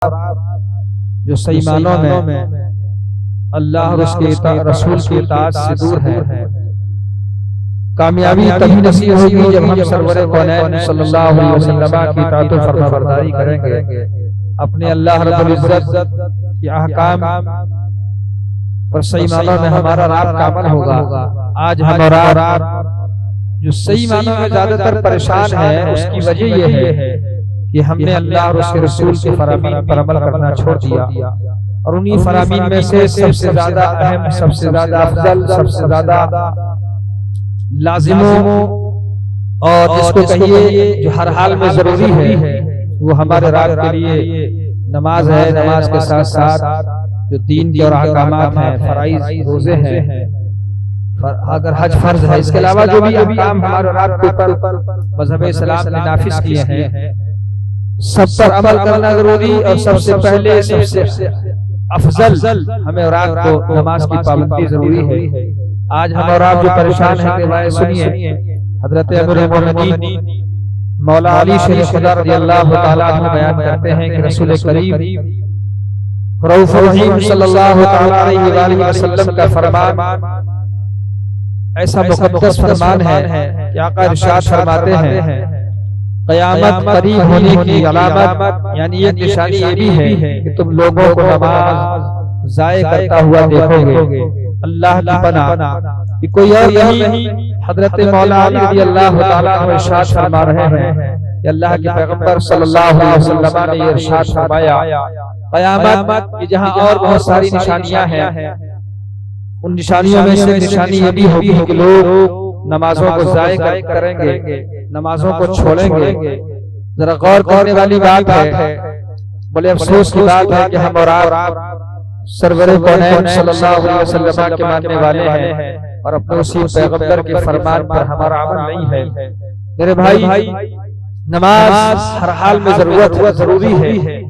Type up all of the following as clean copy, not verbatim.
جو صحیح معنوں میں اللہ اور اس کے رسول کی اطاعت سے دور ہے، کامیابی تبھی نصیب ہوگی جب ہم سرور کونین صلی اللہ علیہ وسلم کی اطاعت و فرما برداری کریں گے، اپنے اللہ رب العزت کے احکام اور صحیح معنوں میں ہمارا رابطہ عمل ہوگا۔ آج ہم اور آپ جو صحیح معنوں میں زیادہ تر پریشان ہے، اس کی وجہ یہ ہے کہ ہم نے اللہ اور اس کے رسول کے فرامین پر عمل کرنا چھوڑ دیا، اور انہی فرامین میں سے سب سے زیادہ اہم، سب سے زیادہ افضل، سب سے زیادہ لازموں اور جس کو کہیے جو ہر حال میں ضروری ہے، وہ ہمارے رات کے لیے نماز ہے۔ نماز کے ساتھ ساتھ جو دین کے اور احکامات ہیں، فرائض، روزے ہیں، اگر حج فرض ہے، اس کے علاوہ جو بھی احکام ہمارے رات کے اوپر مذہب اسلام نے نافذ کیے ہیں، سب پر عمل کرنا ضروری، اور سب سے پہلے سب سے افضل ہمیں اور آپ کو نماز کی پابندی ضروری ہے۔ آج ہم اور آپ جو پریشان ہیں، روایت سنیے، حضرت امیر المومنین مولا علی شریف خدا رضی اللہ تعالیٰ عنہ بیان کرتے ہیں کہ رسول کریم رؤوف رحیم صلی اللہ تعالیٰ علیہ وآلہ وسلم کا فرمان ایسا مقدس فرمان ہے کہ آقا ارشاد فرماتے ہیں قیامت قریب ہونے کی علامت، یعنی ایک نشانی یہ بھی ہے کہ تم لوگوں کو نماز ضائع کرتا ہوا دیکھو گے۔ اللہ کی پناہ کہ کوئی اور نہیں، حضرت مولا علی رضی اللہ تعالیٰ عنہ ارشاد فرما رہے ہیں کہ اللہ کے پیغمبر صلی اللہ علیہ وسلم نے یہ ارشاد فرمایا قیامت کہ جہاں اور بہت ساری نشانیاں ہیں، ان نشانیوں میں سے نشانی یہ بھی ہوگی کہ لوگ نمازوں کو ضائع کریں گے، نمازوں کو چھوڑیں گے۔ ذرا غور کرنے والی بات ہے، بڑے افسوس کی بات ہے کہ ہم اور آپ سرور کونین صلی اللہ علیہ وسلم کے ماننے والے ہیں، اور اپنے اسی پیغمبر کے فرمان پر ہمارا عمل نہیں ہے۔ میرے بھائی، نماز ہر حال میں ضروری ہے۔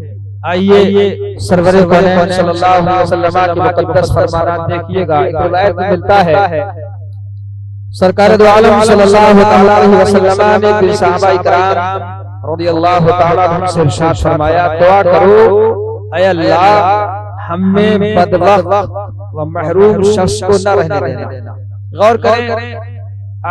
آئیے سرور کونین صلی اللہ علیہ وسلم کے مقدس فرمانات دیکھیے گا۔ ایک روایت میں ملتا ہے سرکار دو عالم صلی اللہ علیہ وسلم نے صحابہ کرام رضی اللہ تعالیٰ عنہم سے ارشاد فرمایا دعا کرو اے اللہ ہمیں بدبخت و محروم شخص کو نہ رہنے دینا۔ غور کریں،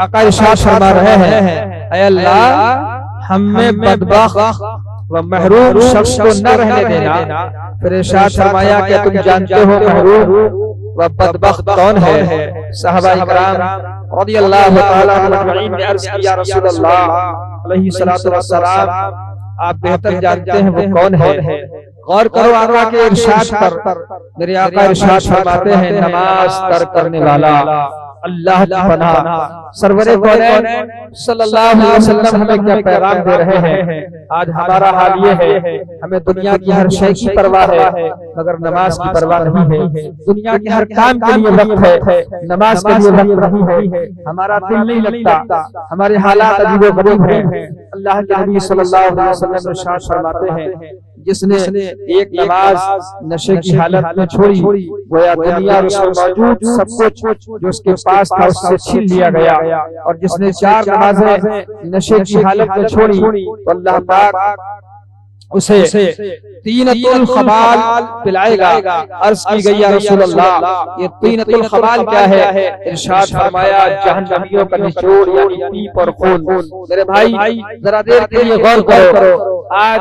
آقا ارشاد فرما رہے ہیں اے اللہ ہمیں بدبخت و محروم شخص کو نہ رہنے دینا۔ پھر ارشاد فرمایا کہ تم جانتے ہو محروم و بدبخت کون ہے؟ صحابہ کرام رضی اللہ تعالیٰ عنہم نے عرض کیا یا رسول اللہ علیہ الصلوۃ والسلام آپ بہتر جانتے ہیں وہ کون ہے۔ غور کرو آقا کے ارشاد پر، میرے آقا ارشاد فرماتے ہیں نماز ترک کرنے والا اللہ کی پناہ۔ سرور کونین صلی اللہ علیہ وسلم ہمیں کیا پیغام دے رہے ہیں؟ آج ہمارا حال یہ ہے ہمیں دنیا کی ہر شے کی پرواہ ہے مگر نماز کی پرواہ نہیں ہے۔ دنیا کے ہر کام کے لیے وقت ہے، نماز کے لیے وقت نہیں ہے۔ ہمارا دل نہیں لگتا، ہمارے حالات عجیب و غریب ہیں۔ اللہ کے نبی صلی اللہ علیہ وسلم ارشاد فرماتے ہیں جس نے ایک نماز نشے کی حالت میں چھوڑی گویا دنیا اور اس میں موجود سب کچھ جو اس کے پاس تھا اس سے چھین لیا گیا، اور جس نے 4 نمازیں نشے کی حالت میں چھوڑی تو اللہ پاک اسے طینۃ الخبال پلائے گا۔ عرض کی گئی یا رسول اللہ یہ طینۃ الخبال کیا ہے؟ ارشاد فرمایا جہنمیوں کا نچوڑ یعنی پیپ اور خون۔ میرے بھائی ذرا دیر کے لیے غور کرو، آج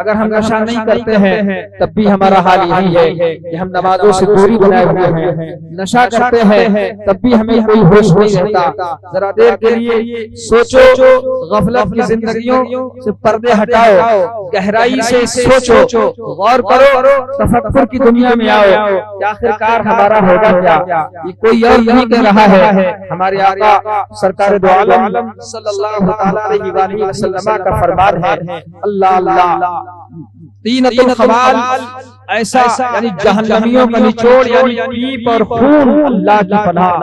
اگر ہم نشہ نہیں کرتے ہیں تب بھی ہمارا حال یہی ہے کہ ہم نمازوں سے دوری بنائے ہوئے ہیں، نشہ کرتے ہیں تب بھی ہمیں کوئی ہوش نہیں رہتا۔ ذرا دیر کے لیے سوچو، غفلت کی زندگیوں سے پردے ہٹاؤ، گہرائی سے سوچو، غور کرو، تفکر کی دنیا میں آؤ کہ آخرکار ہمارا ہوگا کیا۔ یہ کوئی اور نہیں کہہ رہا ہے، ہمارے آقا سرکار دو عالم صلی اللہ علیہ وآلہ وسلم کا فرمان ہے اللہ اللہ طینۃ الخبال ایسا یعنی جہنمیوں کا نچوڑ یعنی پیپ اور خون اللہ کی پناہ۔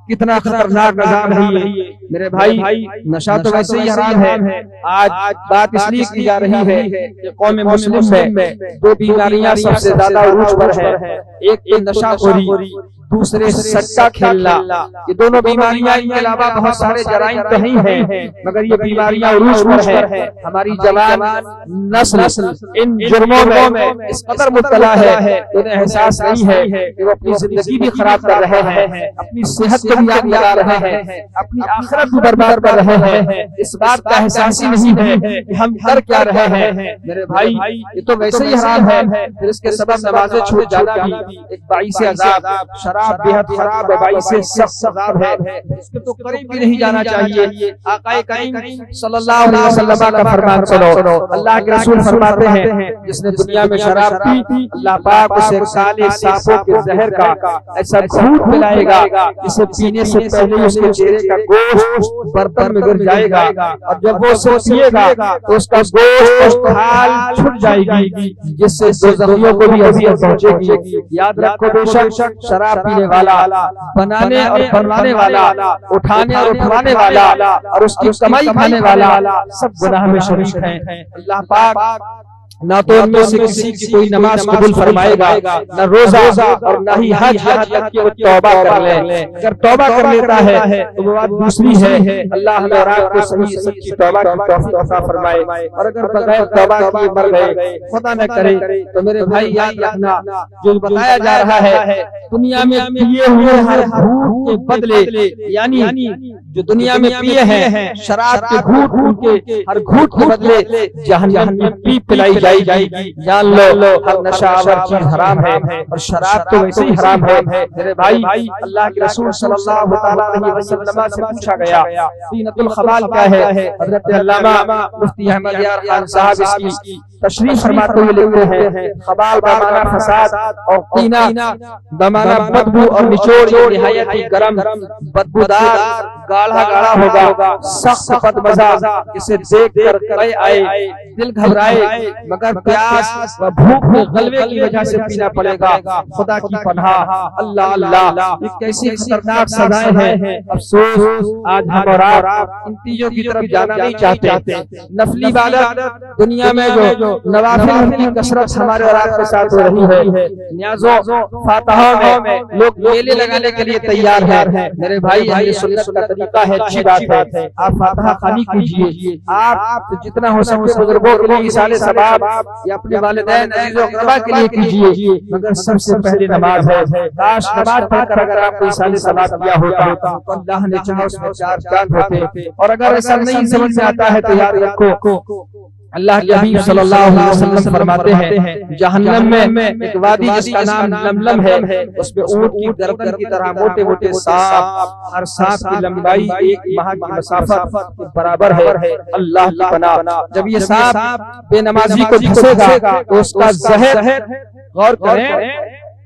کتنا خطرناک عذاب ہے یہ میرے بھائی۔ نشہ تو ویسے ہی حرام ہے، آج بات اس لیے کی جا رہی ہے کہ قوم مسلم میں 2 بیماریاں سب سے زیادہ عروج پر ہے، ایک نشہ خوری، دوسرے سٹا کھیلنا، یہ دونوں بیماریاں، ان کے علاوہ بہت سارے جرائم تو ہی ہیں مگر یہ بیماریاں عروج پر ہے۔ ہماری جوان نسل ان جرموں میں اس قدر مبتلا ہے کہ انہیں احساس نہیں ہے کہ وہ اپنی زندگی بھی خراب کر رہے ہیں، اپنی صحت کو بھی آگ لگا رہے ہیں، اپنی آخرت بھی برباد کر رہے ہیں۔ اس بات کا احساس ہی نہیں ہے کہ ہم کر کیا رہے ہیں۔ میرے بھائی یہ تو ویسے ہی حرام ہے، پھر اس کے سبب نمازیں چھوٹ جانا بھی ایک باعث عذاب، شراب بہت خراب و باعث سخت عذاب ہے، اس کے تو قریب بھی نہیں جانا چاہیے۔ آقا کریم صلی اللہ علیہ وسلم کا فرمان سنو، اللہ کے رسول فرماتے ہیں جس نے دنیا میں شراب پی اللہ پاک اسے کالے سانپوں کے زہر کا ایسا گھونٹ پلائے گا جسے پینے سے پہلے اس کے چہرے کا گوشت برتن میں گر جائے گا، اور جب وہ اسے پیے گا تو اس کا گوشت کھال چھٹ جائے گی جس سے دوزخیوں کو بھی اذیت پہنچے گی۔ یاد رکھو بے شک شراب پینے والا، بنانے اور بنوانے والا، اٹھانے اور اٹھوانے والا اور اس کی کمائی کھانے والا سب گناہ میں شریک ہیں۔ اللہ پاک نہ تو ان میں سے کسی کی کوئی نماز قبول فرمائے گا، نہ روزہ، اور نہ ہی حج تک کہ وہ توبہ کر لے۔ اگر توبہ کر لیتا ہے تو وہ بات دوسری ہے، اللہ ہمیں اور آپ کو صحیح سچی توبہ کی توفیق عطا فرمائے، اور اگر بغیر توبہ کیے مر گئے خدا نہ کرے تو میرے بھائی یاد رکھنا جو بتایا جا رہا ہے دنیا میں پیے ہوئے ہر گھونٹ کے بدلے، یعنی جو دنیا میں پیے ہیں شراب کے گھونٹ، ان کے ہر گھونٹ کے بدلے جہنم میں پی پلائی جائے گی۔ جان لو ہر نشہ آور چیز حرام ہے، اور شراب تو ویسے ہی حرام ہے۔ میرے بھائی اللہ کے رسول صلی اللہ علیہ وسلم سے پوچھا گیا طینۃ الخبال کیا ہے؟ حضرت علامہ مفتی احمد یار خان صاحب اس کی تشریح فرماتے ہوئے لکھتے ہیں خبال بمانا فساد اور طینہ بمانا بدبو اور نچوڑ، یہ نہایت ہی گرم بدبودار گاڑھا گاڑھا ہوگا، سخت بد مزہ، اسے دیکھ کر قے آئے، دل گھبرائے، مگر پیاس و بھوک میں غلبے کی وجہ سے پینا پڑے گا۔ خدا کی پناہ، اللہ اللہ، یہ کیسی خطرناک سزائیں ہیں۔ افسوس آج ہم اور آپ ان چیزوں کی طرف جانا نہیں چاہتے۔ نفلی عبادت دنیا میں جو نوافل کی کثرت ہمارے اور آپ کے ساتھ ہو رہی ہے، نیازوں فاتحوں میں لوگ میلے لگانے کے لیے تیار ہیں۔ میرے بھائی اہل سنت کا طریقہ ہے، اچھی بات ہے، آپ فاتحہ خوانی کیجئے، آپ جتنا ہو سکے بزرگوں کے لیے ایصال ثواب یا اپنے والدین عزیز و اقربا کے لیے کیجئے، مگر سب سے پہلے نماز ہے۔ کاش نماز پڑھ کر اگر آپ کو ایصال ثواب کیا ہوتا تو اللہ نے چاہا اس میں 4 چاند ہوتے، اور اگر ایسا نہیں سمجھ میں آتا ہے تو یاد رکھو اللہ کے حبیب صلی اللہ علیہ وسلم فرماتے ہیں جہنم میں ایک وادی جس کا نام لملم ہے، اس میں اونٹ کی گردن کی طرح موٹے موٹے سانپ، ہر سانپ کی لمبائی 1 ماہ کی مسافت کے برابر ہے۔ اللہ کی پناہ، جب یہ سانپ بے نمازی کو ڈھسے گا تو اس کا زہر، غور کریں،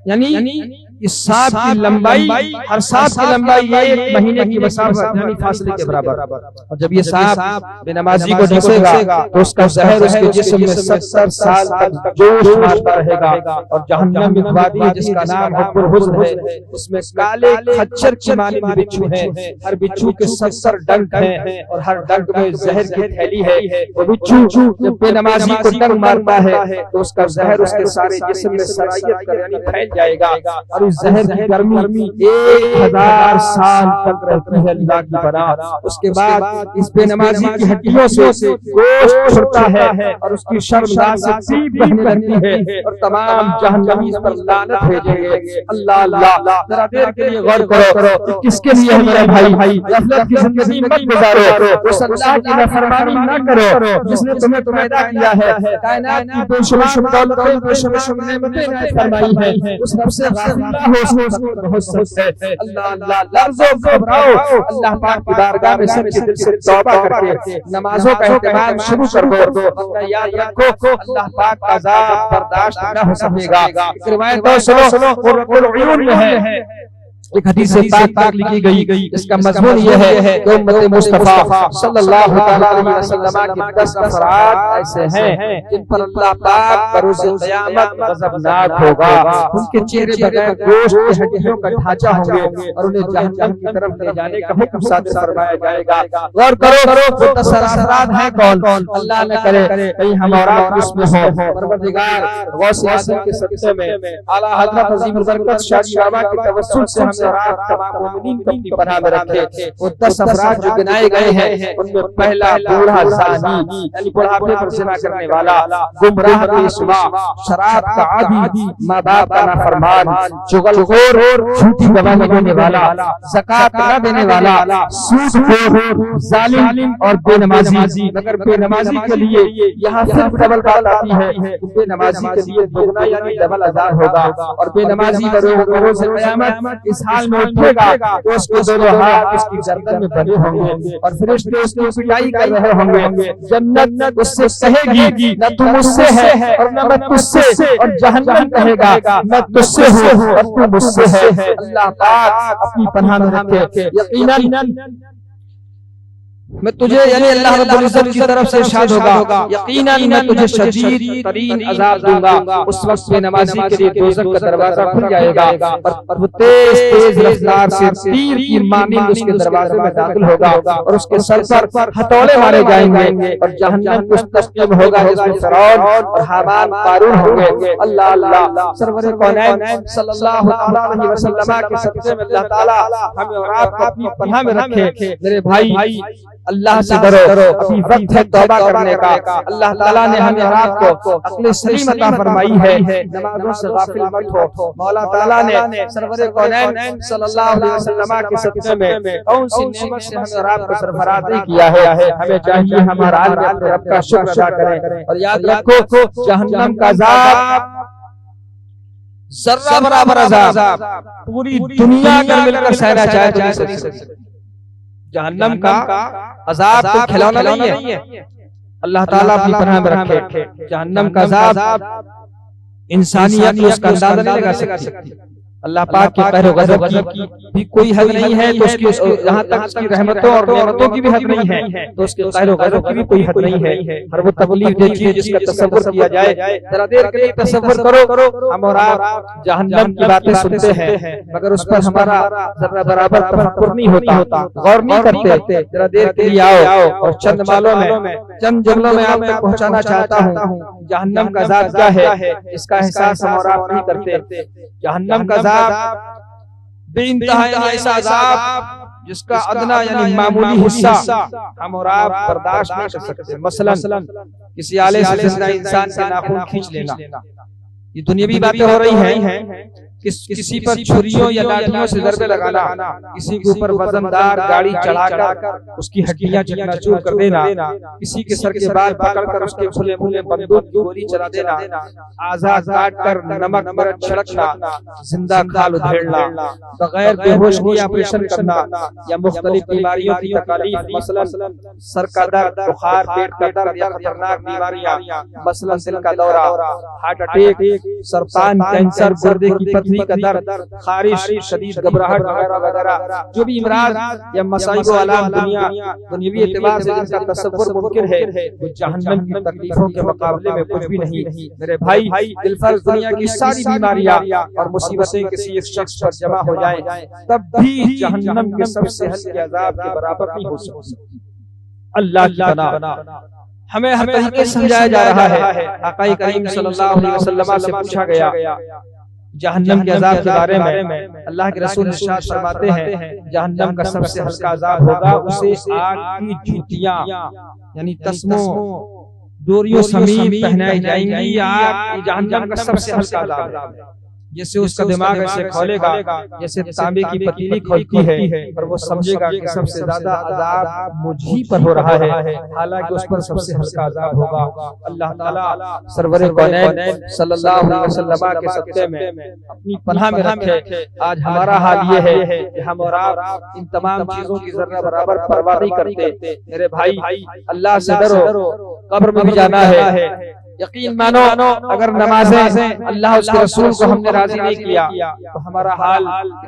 یعنی اس سانپ کی لمبائی، ہر سانپ کی لمبائی 1 مہینے کی مسافت یعنی فاصلے کے برابر، اور جب یہ سانپ بے نمازی کو ڈسے گا تو اس کا زہر اس کے جسم میں 70 سال تک جوش مارتا رہے گا۔ اور جہنم میں وادی ہے جس کا نام حب الحزن ہے، اس میں کالے خچر کی مانند بچھو ہیں، ہر بچھو کے 70 ڈنک ہیں، اور ہر ڈنک میں زہر کی تھیلی ہے۔ وہ بچھو جب بے نمازی کو ڈنک مارتا ہے تو اس کا زہر اس کے سارے جسم میں سرایت کر یعنی پھیل جائے گا، اور زہر کی گرمی 1000 سال تک رہتی ہے۔ اللہ کی پناہ، اس کے بعد اس بے نمازی کی ہڈیوں سے گوشت چھڑتا ہے اور اس کی شرمگاہ سے پیپ بہنے لگتی ہے، اور تمام جہنمی اس پر لعنت بھیجیں گے۔ اللہ اللہ، ذرا دیر کے لیے غور کرو کہ کس کے لیے ہے میرے بھائی، غفلت کی زندگی مت گزارو، اس اللہ کی نافرمانی نہ کرو جس نے تمہیں پیدا کیا ہے، کائنات کی بے شمار دولتیں، بے شمار نعمتیں عنایت فرمائی ہیں، اس رب سے غافل بہت سچ ہے۔ اللہ اللہ، لرزو گھبراؤ، اللہ پاک کی بارگاہ میں سچے دل سے توبہ کر کے نمازوں کا اہتمام شروع کر دو۔ یاد رکھو اللہ پاک کا عذاب برداشت نہ ہو سکے گا۔ ایک روایت سنو، قرۃ العیون میں ہے ایک حدیث پاک لکھی گئی، اس کا مضمون یہ ہے کہ امت مصطفیٰ صلی اللہ علیہ وسلم کے 10 افراد ایسے ہیں جن پر اللہ پاک بروز قیامت غضبناک ہوگا، ان کے چہرے بغیر گوشت کی ہڈیوں کا ڈھانچہ ہوں گے اور انہیں جہنم کی طرف لے جانے کا حکم صادر فرمایا جائے گا۔ غور کرو وہ 10 افراد ہیں کون؟ اللہ نہ کرے کہیں ہم اور آپ اس میں ہوں۔ پروردگار غوث اعظم کے صدقے میں اعلیٰ حضرت عظیم البرکت شاہ بابا کے توسل سے ہم اور آپ تمام مومنین کو اپنی پناہ میں رکھے۔ وہ 10 افراد جو گنائے گئے ہیں ان میں پہلا بوڑھا زانی، یعنی بڑھاپے پر زنا کرنے والا، گمراہ پیشوا، شراب کا عادی، ماں باپ کا نافرمان، چغل خور، جھوٹی گواہی دینے والا، زکات نہ دینے والا، سود خور، ظالم اور بے نمازی۔ مگر بے نمازی کے لیے یہاں صرف ڈبل بات آتی ہے، بے نمازی کے لیے دگنا یعنی ڈبل عذاب ہوگا، اور بے نمازی بروز قیامت اس حال میں اٹھے گا تو اس کے دونوں ہاتھ اس کی گردن میں بندھے ہوں گے اور فرشتے اس کی پٹائی کر رہے ہوں گے۔ جنت اس سے کہے گی نہ تو مجھ سے ہے اور نہ میں تجھ سے، اور جہنم کہے گا میں تجھ سے ہوں اور تو مجھ سے ہے۔ اللہ پاک اپنی پناہ میں رکھے۔ یقیناً میں تجھے، یعنی اللہ رب العزت کی طرف سے ارشاد ہوگا، یقیناً میں تجھے شدید ترین عذاب دوں گا۔ اس وقت بے نمازی کے لیے دوزخ کا دروازہ کھل جائے گا اور وہ تیز رفتار سے تیر کی مانند اس کے دروازے میں داخل ہوگا اور اس کے سر پر ہتھوڑے مارے جائیں گے اور جہنم کچھ تسلیم ہوگا جس میں فرعون اور حامان قارون ہوں گے۔ اللہ اللہ سرور کونین صلی اللہ علیہ وسلم کے صدقے میں اللہ تعالیٰ ہمیں اور آپ کو اپنی پناہ میں رکھے۔ میرے بھائی اللہ سے ڈرو، ابھی وقت ہے توبہ کرنے کا۔ اللہ تعالیٰ نے ہمیں اور آپ کو عقل سلیم عطا فرمائی ہے، نمازوں سے غافل مت ہو۔ مولا تعالیٰ نے سرور کونین صلی اللہ علیہ وسلم کے صدقے میں کون سی نعمت سے ہمیں اور آپ کو سرفراز کیا ہے؟ ہمیں چاہیے ہمارا حال میں اپنے رب کا شکر ادا کریں، اور یاد رکھو جہنم کا عذاب ذرہ برابر عذاب پوری دنیا اگر مل کر سہنا چاہے تو نہیں سہ سکتی۔ جہنم کا عذاب تو کھلونا نہیں ہے، اللہ تعالیٰ اپنی پناہ میں رکھے۔ جہنم کا عذاب انسانیت اس کا اندازہ نہیں لگا سکتی۔ اللہ پاک کے قہر و غضب کی بھی کوئی حد نہیں ہے، تو اس کی جہاں تک اس کی رحمتوں اور نعمتوں کی بھی حد نہیں ہے تو اس کے قہر و غضب کی بھی کوئی حد نہیں ہے۔ ہر وہ تکلیف دہ چیز جس کا تصور کیا جائے، ذرا دیر کے لیے تصور کرو، ہم اور آپ جہنم کی باتیں سنتے ہیں مگر اس پر ہمارا ذرا برابر تفکر نہیں ہوتا، غور نہیں کرتے۔ ذرا دیر کے لیے آؤ اور چند جملوں میں آپ تک پہنچانا چاہتا ہوں جہنم کا عذاب کیا ہے، اس کا احساس ہم اور آپ نہیں کرتے۔ جہنم کا عذاب بے انتہا ایسا عذاب جس کا ادنا یعنی معمولی حصہ ہم اور آپ برداشت نہیں کر سکتے۔ مثلا کسی آلے سے زندہ انسان کے ناخن کھینچ لینا، یہ دنیاوی باتیں ہو رہی ہیں۔ کسی پر چھریوں یا لاٹھیوں سے ضربے لگانا، کسی کے اوپر وزندار گاڑی چڑھا کر اس کی ہڈیاں چکنا چور کر دینا، کسی کے سر کے بال پکڑ کر اس کے کھلے منہ بندوق کی گولی چلا دینا، اعضاء کاٹ کر نمک مرچ چھڑکنا، زندہ کھال ادھیڑنا، بغیر بے ہوشی آپریشن کرنا، یا مختلف بیماریوں کی تکالیف، مثلا سر کا درد، بخار، پیٹ کا درد یا خطرناک بیماریاں، مثلا دل کا دورہ، ہارٹ اٹیک، سرطان، کینسر، گردے کی کا درد، خارش، شدید گھبراہٹ وغیرہ وغیرہ، جو بھی امراض یا مصائب و آلام دنیاوی اعتبار سے جن کا تصور ممکن ہے، وہ جہنم کی تکلیفوں کے مقابلے میں کچھ بھی نہیں۔ میرے بھائی بالفرض دنیا کی ساری بیماریاں اور مصیبتیں کسی ایک شخص پر جمع ہو جائیں تب بھی جہنم کے سب سے ہلکے عذاب کے برابر نہیں ہو سکتی۔ اللہ کی پناہ ہمیں ہر طریقے سے سمجھایا جا رہا ہے۔ آقا کریم صلی اللہ علیہ وسلم سے پوچھا گیا جہنم کے عذاب کے بارے میں، اللہ کے رسول ارشاد فرماتے ہیں جہنم کا سب سے ہلکا عذاب ہوگا، اسے آگ کی جوتیاں یعنی تسموں ڈوریوں سمیت پہنائی جائیں گی۔ آگ جہنم کا سب سے ہلکا عذاب ہے، جیسے اس کا دماغ ایسے کھولے گا جیسے تانبے کی پتیلی کھولتی ہے، اور وہ سمجھے گا کہ سب سے زیادہ عذاب مجھی پر ہو رہا ہے، حالانکہ اس پر سب سے ہلکا عذاب ہوگا۔ اللہ تعالیٰ سرور کونین صلی اللہ علیہ وسلم کے صدقے میں اپنی پناہ میں رکھے۔ آج ہمارا حال یہ ہے کہ ہم اور آپ ان تمام چیزوں کی ذرہ برابر پرواہ نہیں کرتے۔ میرے بھائی اللہ سے ڈرو، قبر میں بھی جانا ہے، یقین مانو اگر نمازیں اللہ اس کے رسول کو ہم نے راضی نہیں کیا تو ہمارا حال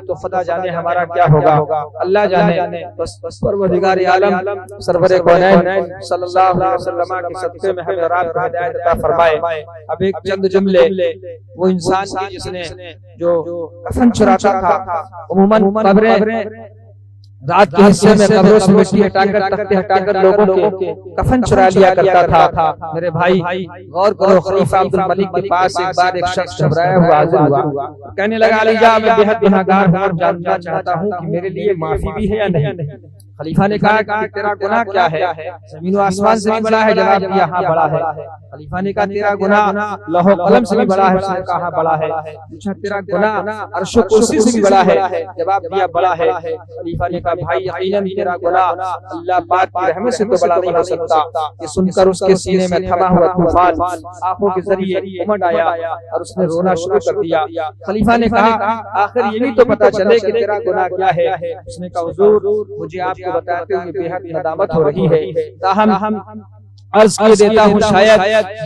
تو خدا جانے ہمارا کیا ہوگا، اللہ جانے۔ بس پروردگار عالم سرور کونین صلی اللہ علیہ وسلم کے صدقے میں ہمیں اور آپ کو ہدایت عطا فرمائے۔ اب ایک چند جملے وہ انسان کی جس نے جو کفن چراتا تھا، عموماً قبریں رات کے حصے میں قبروں سے مٹی ہٹا کر تختے ہٹا کر لوگوں کے کفن چرا لیا کرتا تھا۔ میرے بھائی غور کرو، خلیفہ عبد الملک کے پاس ایک بار ایک شخص گھبرایا ہوا حاضر ہوا، کہنے لگا علی جا میں بے حد گنہگار ہوں اور جاننا چاہتا ہوں کہ میرے لیے معافی بھی ہے یا نہیں۔ خلیفہ نے کہا کہ تیرا گناہ کیا ہے؟ زمین و آسمان سے بھی بڑا ہے جناب؟ یہ ہاں بڑا ہے۔ خلیفہ نے کہا تیرا گناہ لوح و قلم سے بھی بڑا ہے؟ اس نے کہا بڑا ہے۔ پوچھا تیرا گناہ عرش و کرسی سے بھی بڑا ہے؟ جواب دیا بڑا ہے۔ خلیفہ نے کہا بھائی یقیناً تیرا گناہ اللہ پاک کی رحمت سے تو بڑا نہیں ہو سکتا۔ یہ سن کر اس کے سینے میں تھما ہوا طوفان آنکھوں کے ذریعے امڈ آیا اور اس نے رونا شروع کر دیا۔ خلیفہ نے کہا آخر یہ بھی تو پتہ چلے کہ تیرا گناہ کیا ہے۔ اس نے کہا حضور مجھے آپ کو بتاتے ہوئے بے حد ندامت ہو رہی ہے، تاہم عرض کر دیتا ہوں شاید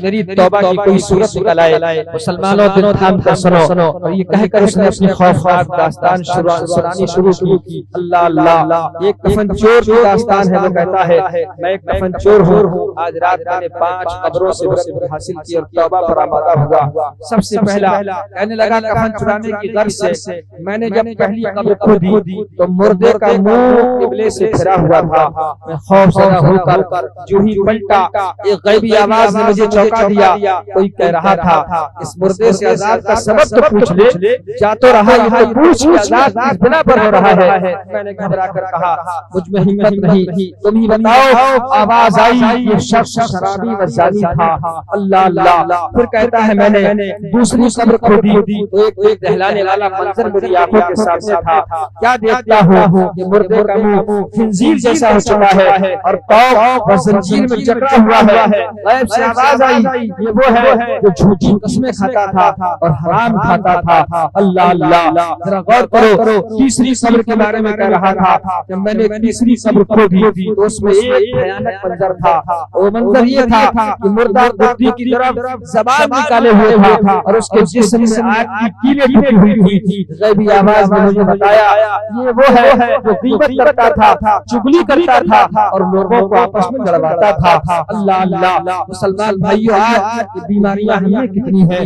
میری توبہ کی کوئی صورت نکل آئے۔ مسلمانوں دل تھام کر سنو۔ اور یہ کہہ کر اس نے اپنی خوفناک داستان سنانی شروع کی۔ اللہ اللہ، ایک کفن چور کی داستان ہے۔ وہ کہتا ہے میں ایک کفن چور ہوں، آج رات میں نے 5 قبروں سے برکت حاصل کی اور توبہ پر آمادہ ہوا۔ سب سے پہلا کہنے لگا کفن چرانے کی غرض سے میں نے جب پہلی قبر کھودی تو مردے کا منہ قبلے سے پھرا ہوا تھا۔ میں خوف زدہ ہو کر جو ہی پلٹا ایک غیبی آواز نے مجھے چونکا دیا۔ کوئی کہہ رہا تھا اس مردے سے عذاب کا سبب تو پوچھ لے، جا تو رہا یہ تو پوچھ کہ عذاب کس بنا پر ہو رہا ہے۔ میں نے گھبرا کر کہا مجھ میں ہمت نہیں، تم ہی بتاؤ۔ آواز آئی یہ شخص شرابی و زانی تھا۔ اللہ اللہ، پھر کہتا ہے میں نے دوسری قبر کھودی تو ایک دہلانے والا منظر میری آنکھوں کے سامنے تھا۔ کیا دیکھتا ہوں کہ مردے کا منہ خنزیر جیسا ہو چکا ہے اور پاؤں و زنجیر میں جکڑا ہوا ہے۔ غیب سے آواز آئی یہ وہ ہے جو جھوٹی قسمیں کھاتا تھا اور حرام کھاتا تھا۔ اللہ اللہ، ذرا غور کرو، تیسری قبر کے بارے میں کہہ رہا تھا کہ میں نے تیسری قبر کھودی تو اس میں ایک بھیانک منظر تھا۔ وہ منظر یہ تھا کہ مردہ کتے کی طرف زبان نکالے ہوئے تھا اور اس کے جسم میں آگ کی کیلیں ٹھوکی ہوئی تھی۔ غیبی آواز نے مجھے بتایا یہ وہ ہے جو غیبت کرتا تھا، چغلی کرتا تھا اور لوگوں کو آپس میں لڑواتا تھا۔ اللہ اللہ، مسلمان بھائیو آج کی بیماریاں ہمیں کتنی ہیں۔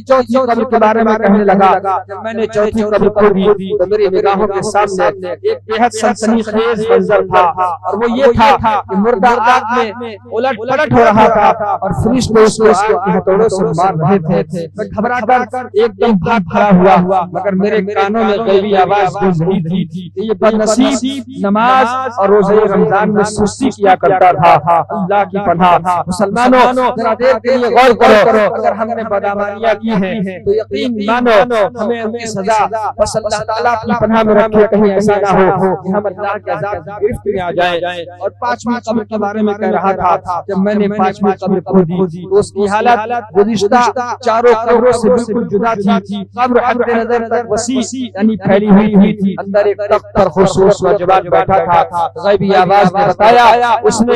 چوتھی قبر کے بارے میں کہنے لگا جب میں نے چوتھی قبر کھودی تو میری نگاہوں کے سامنے ایک بے حد سنسنی خیز منظر تھا اور وہ یہ تھا کہ مردہ آگ میں الٹ پلٹ ہو رہا تھا اور فرشتے اس کو ہتھوڑوں سے مار رہے تھے۔ میں گھبرا کر ایک دم بھاگ کھڑا ہوا مگر میرے کانوں میں غیبی آواز گونج رہی تھی کہ یہ بدنصیب نماز اور روزے رمضان میں سستی کیا کرتا تھا۔ اللہ کی پناہ مسلمانوں ذرا دیر کے لیے غور کرو، اگر ہم نے بدعمالیاں کی ہیں تو یقین مانو ہمیں ان کی سزا بس اللہ تعالیٰ اپنی پناہ میں رکھے، کہیں ایسا نہ ہو کہ ہم اللہ کے عذاب کی گرفت میں آ جائیں۔ اور 5ویں قبر کے بارے میں کہہ رہا تھا جب میں نے 5ویں قبر کھودی تو اس کی حالت گزشتہ 4 قبروں سے بالکل جدا تھی۔ قبر حد نظر تک وسیع یعنی پھیلی ہوئی تھی، اندر ایک تخت پر خصوص و جواب بیٹھا تھا۔ غیبی آواز نے بتایا اس نے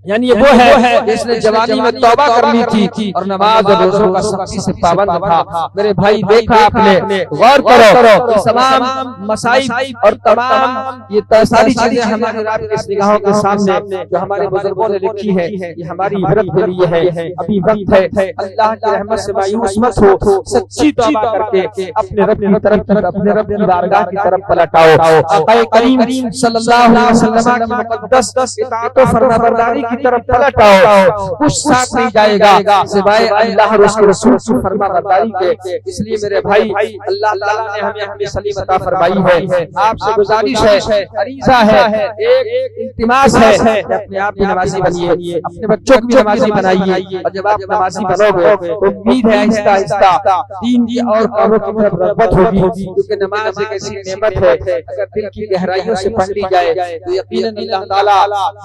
یعنی یہ وہ ہے جس نے جوانی میں توبہ کر لی تھی اور نماز اور روزوں کا سختی سے پابند تھا۔ میرے بھائی دیکھا آپ نے، غور کرو، تمام مصائب اور تمام یہ ساری چیزیں ہمارے رب کی نگاہوں کے سامنے جو ہمارے بزرگوں نے لکھی ہے یہ ہماری عبرت کے لیے ہے۔ ابھی وقت ہے، اللہ کی رحمت سے مایوس مت ہو، سچی توبہ کر کے اپنے رب کی طرف اپنے رب کی بارگاہ کی طرف پلٹ آؤ۔ آقا کریم صلی اللہ علیہ وسلم کی مقدس اطاعت و فرمانبرداری کی طرف پلٹ آؤ، کچھ ساتھ نہیں جائے گا سوائے اللہ اور اس کے رسول کی فرمانبرداری کے۔ اس لیے میرے بھائی اللہ تعالیٰ نے ہمیں اپنی سلیم عطا فرمائی ہے۔ آپ سے گزارش ہے، عریضہ ہے، ایک التماس ہے کہ اپنے آپ بھی نمازی بنیے، اپنے بچوں کو بھی نمازی بنائیے، اور جب آپ نمازی بنو گے تو امید ہے آہستہ آہستہ دین کی اور کاموں کی طرف رغبت ہوگی، کیونکہ نماز ایک ایسی نعمت ہے اگر دل کی گہرائیوں سے پڑھ لی جائے تو یقیناً اللہ تعالیٰ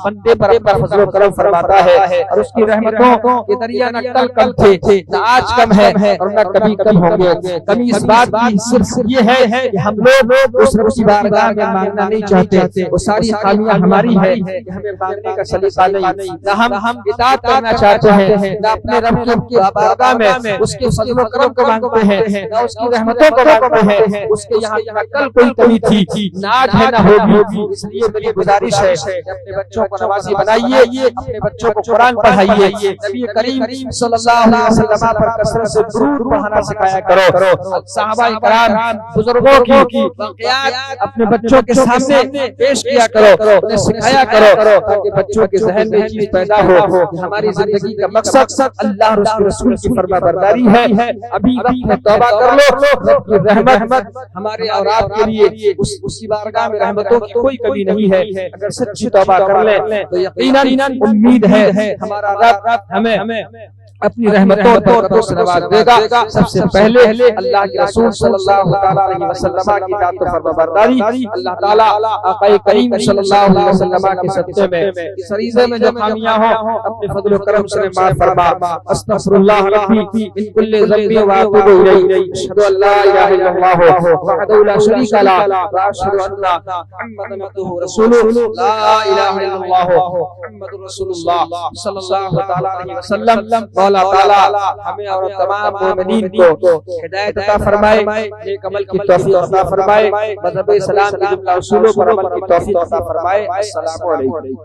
بندے پر اپنا فضل و کرم فرماتا ہے اور اس کی رحمتوں کے دریا نہ کل کم تھے نہ آج کم ہے اور نہ کبھی کم ہوں گے۔ کمی اس بات کی صرف یہ ہے کہ ہم لوگ اس رب کی بارگاہ میں مانگنا نہیں چاہتے، وہ ساری خامیاں ہماری ہے کہ ہمیں مانگنے کا سلیقہ نہیں، نہ ہم اطاعت کرنا چاہتے ہیں، نہ اپنے رب کی بارگاہ میں اس کے فضل و کرم کو مانگتے ہیں، نہ اس کی رحمتوں کو مانگتے ہیں۔ اس کے یہاں نہ کل کوئی کمی تھی نہ آج ہے نہ ہوگی، اس لیے میری گزارش ہے کہ اپنے بچوں کو نمازی بنائیے، اپنے بچوں کو قرآن پڑھائیے، نبی کریم صلی اللہ علیہ وسلم پر کثرت سے درود پڑھانا سکھایا کرو، صحابہ کرام بزرگوں کی واقعات اپنے بچوں کے سامنے پیش کیا کرو، انہیں سکھایا کرو تاکہ بچوں کے ذہن میں چیز پیدا ہو کہ ہماری زندگی کا مقصد اللہ اور اس کے رسول کی فرما برداری ہے۔ ابھی وقت میں توبہ کر لو، رب کی رحمت ہمارے اور آپ کے لیے اس کی بارگاہ میں رحمتوں کی کوئی کمی نہیں ہے۔ اگر سچی توبہ کر لیں تو یقیناً امید ہے ہمارا رب ہمیں اپنی رحمتوں اور برکتوں سے نواز دے گا۔ سب سے پہلے اللہ کے رسول صلی اللہ علیہ وسلم کی اطاعت و فرما برداری، اللہ تعالیٰ آقا کریم صلی اللہ علیہ وسلم کے صدقے میں اس عریضے میں جو خامیاں ہوں اپنے فضل و کرم سے معاف فرما۔ استغفر اللہ ربی من کل ذنب واتوب الیہ، اشہد ان لا الہ الا اللہ وحدہ لا شریک لہ واشہد ان محمدا عبدہ ورسولہ، لا الہ الا اللہ محمد رسول اللہ صلی اللہ تعالی علیہ وسلم۔ اللہ تعالیٰ ہمیں اور تمام مومنین کو ہدایت عطا فرمائے، نیک عمل کی توفیق عطا فرمائے، مذہب اسلام کے جملہ اصولوں پر عمل کی توفیق عطا فرمائے۔ السلام علیکم۔